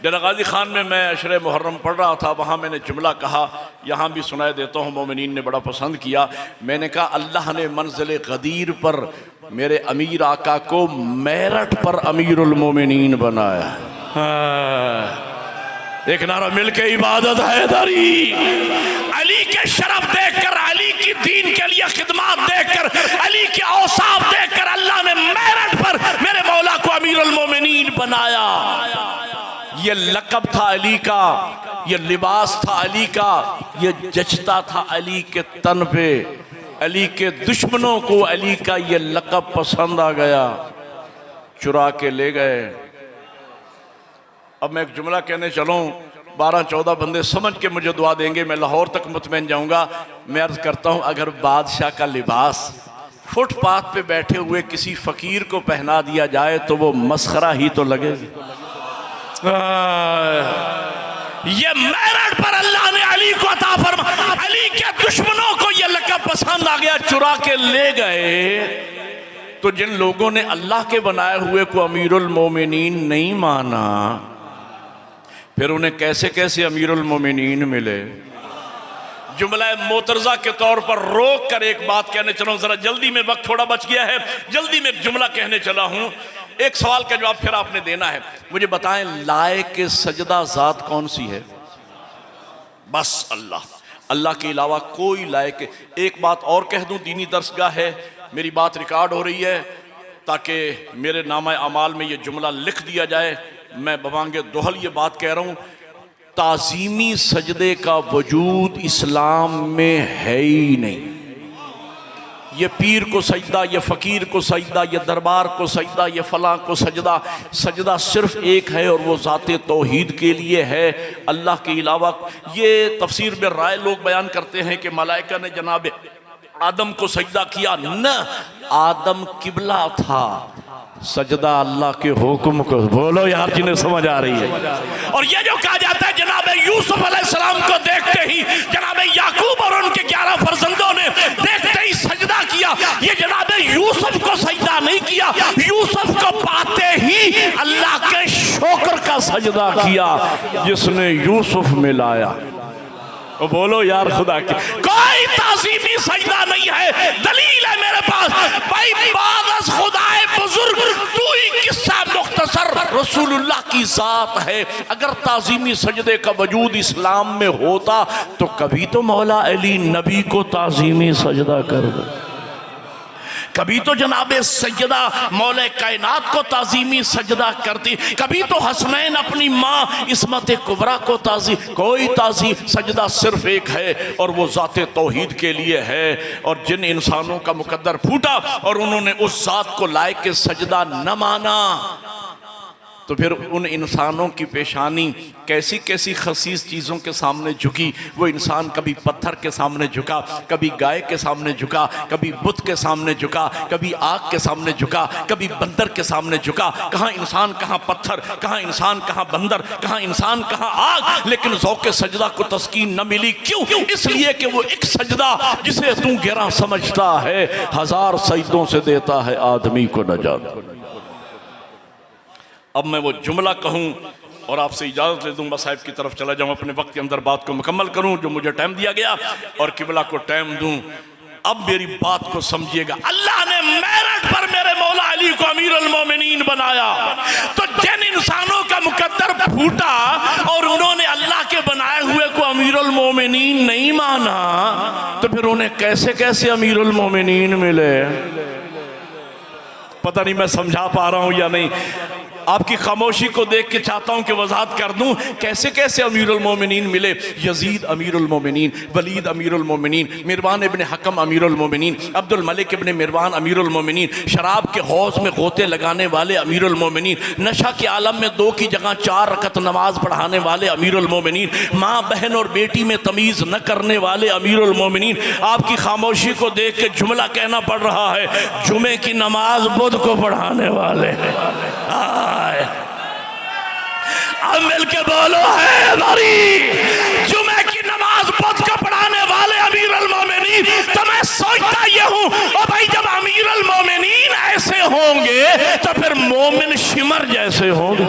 जरा गाजी खान में मैं अशरे मुहर्रम पढ़ रहा था, वहाँ मैंने जुमला कहा, यहाँ भी सुनाई देता हूँ, मोमिनीन ने बड़ा पसंद किया। मैंने कहा अल्लाह ने मंजिल गदीर पर मेरे अमीर आका को मेरठ पर अमीरुल मोमिनीन बनाया। एक नारा मिलके इबादत हैदरी। अली के शरफ देखकर, अली की दीन के लिए खिदमत देखकर, अली के औसाफ देखकर अल्लाह ने मेरठ पर मेरे मौला को अमीरुल मोमिनीन बनाया। ये लक़ब था अली का, ये लिबास था अली का, ये जचता था अली के तन पे। अली के दुश्मनों को अली का ये लक़ब पसंद आ गया, चुरा के ले गए। अब मैं एक जुमला कहने चलूँ, 12-14 बंदे समझ के मुझे दुआ देंगे, मैं लाहौर तक मुतमईन जाऊँगा। मैं अर्ज़ करता हूँ, अगर बादशाह का लिबास फुटपाथ पे बैठे हुए किसी फ़कीर को पहना दिया जाए तो वो मस्खरा ही तो लगेगी। ये मेरठ पर अल्लाह ने अली को अता फरमा। अली के दुश्मनों को ये लक़ब पसंद आ गया, चुरा के ले गए। तो जिन लोगों ने अल्लाह के बनाए हुए को अमीरुल मोमिनीन नहीं माना, फिर उन्हें कैसे कैसे अमीरुल मोमिनीन मिले। जुमला मोतरज़ा के तौर पर रोक कर एक बात कहने चला हूं, जरा जल्दी में, वक्त थोड़ा बच गया है, जल्दी में एक जुमला कहने चला हूं। एक सवाल का जवाब फिर आपने देना है। मुझे बताएं, लायक के सजदा ज़ात कौन सी है? बस अल्लाह। अल्लाह के अलावा कोई लायक। एक बात और कह दूं, दीनी दर्सगाह है, मेरी बात रिकॉर्ड हो रही है, ताकि मेरे नामा अमाल में ये जुमला लिख दिया जाए। मैं बवांगे दोहल ये बात कह रहा हूँ, ताज़ीमी सजदे का वजूद इस्लाम में है ही नहीं। ये पीर को सजदा, ये फ़कीर को सजदा, ये दरबार को सजदा, ये फ़लाँ को सजदा। सजदा सिर्फ़ एक है और वो ज़ाते तौहीद के लिए है, अल्लाह के अलावा। ये तफसीर में राय लोग बयान करते हैं कि मलाइका ने जनाब आदम को सजदा किया। न, आदम किबला था, सजदा अल्लाह के हुक्म को। बोलो यार जिन्हें समझ आ रही है। और ये जो कहा जाता है जनाब यूसुफ अलैहिस्सलाम को देखते ही जनाब याकूब और उनके 11 फर्जंदों ने देखते ही सजदा किया, ये जनाब यूसुफ को सजदा नहीं किया, यूसुफ को पाते ही अल्लाह के शुक्र का सजदा किया जिसने यूसुफ मिलाया। तो बोलो यार खुदा की कोई ताज़ीमी सजदा नहीं है। दलील है मेरे पास भाई, बादस खुदाए बुजुर्ग तू ही किस्सा मुख्तसर रसूलुल्लाह की जात है। अगर ताज़ीमी सजदे का वजूद इस्लाम में होता तो कभी तो मौला अली नबी को ताज़ीमी सजदा कर दो, कभी तो जनाब सैयदा मौला कायनात को ताज़ीमी सजदा करती, कभी तो हसनैन अपनी माँ इस्मत कुबरा को ताज़ीम। कोई ताज़ीम, सजदा सिर्फ एक है और वो ज़ाते तौहीद के लिए है। और जिन इंसानों का मुकद्दर फूटा और उन्होंने उस ज़ात को लायक के सजदा न माना, तो फिर उन इंसानों की पेशानी कैसी कैसी खसीस चीज़ों के सामने झुकी। वो इंसान कभी पत्थर के सामने झुका, कभी गाय के सामने झुका, कभी बुत के सामने झुका, कभी आग के सामने झुका, कभी बंदर के सामने झुका। कहाँ इंसान कहाँ पत्थर, कहाँ इंसान कहाँ बंदर, कहाँ इंसान कहाँ आग। लेकिन ज़ौक़ सजदा को तस्कीन न मिली। क्यों? इसलिए कि वो एक सजदा जिसे तू गिरा समझता है, 1000 सजदों से देता है आदमी को नजात। अब मैं वो जुमला कहूँ और आपसे इजाज़त ले दूँ, साहिब की तरफ चला जाऊँ, अपने वक्त के अंदर बात को मुकम्मल करूँ जो मुझे टाइम दिया गया और किबला को टाइम दूँ। अब मेरी बात को समझिएगा। अल्लाह ने मेरठ पर मेरे मौला अली को अमीरुल मोमिनीन बनाया, तो जिन इंसानों का मुकद्दर फूटा और उन्होंने अल्लाह के बनाए हुए को अमीरुल मोमिनीन नहीं माना, तो फिर उन्हें कैसे कैसे अमीरुल मोमिनीन मिले? पता नहीं मैं समझा पा रहा हूँ या नहीं। आपकी खामोशी को देख के चाहता हूं कि वजाहत कर दूं कैसे कैसे अमीरुल मोमिनीन मिले। यजीद अमीरुल मोमिनीन, वलीद अमीरुल मोमिनीन, मिरवान इब्ने हकम अमीरुल मोमिनीन, अब्दुल मलिक इब्ने मिरवान अमीरुल मोमिनीन, शराब के हौज में गोते लगाने वाले अमीरुल मोमिनीन, नशा के आलम में 2 की जगह 4 रकत नमाज पढ़ाने वाले अमीरुल मोमिनीन, माँ बहन और बेटी में तमीज़ न करने वाले अमीरुल मोमिनीन। आपकी खामोशी को देख के जुमला कहना पड़ रहा है, जुमे की नमाज बुध को पढ़ाने वाले। अब मिलके बोलो है हमारी जुमे की नमाज बुध को पढ़ाने वाले अमीरुल मोमिनीन। तो मैं सोचता ये हूँ, और भाई जब अमीरुल मोमिनीन ऐसे होंगे तो फिर मोमिन शिमर जैसे होंगे।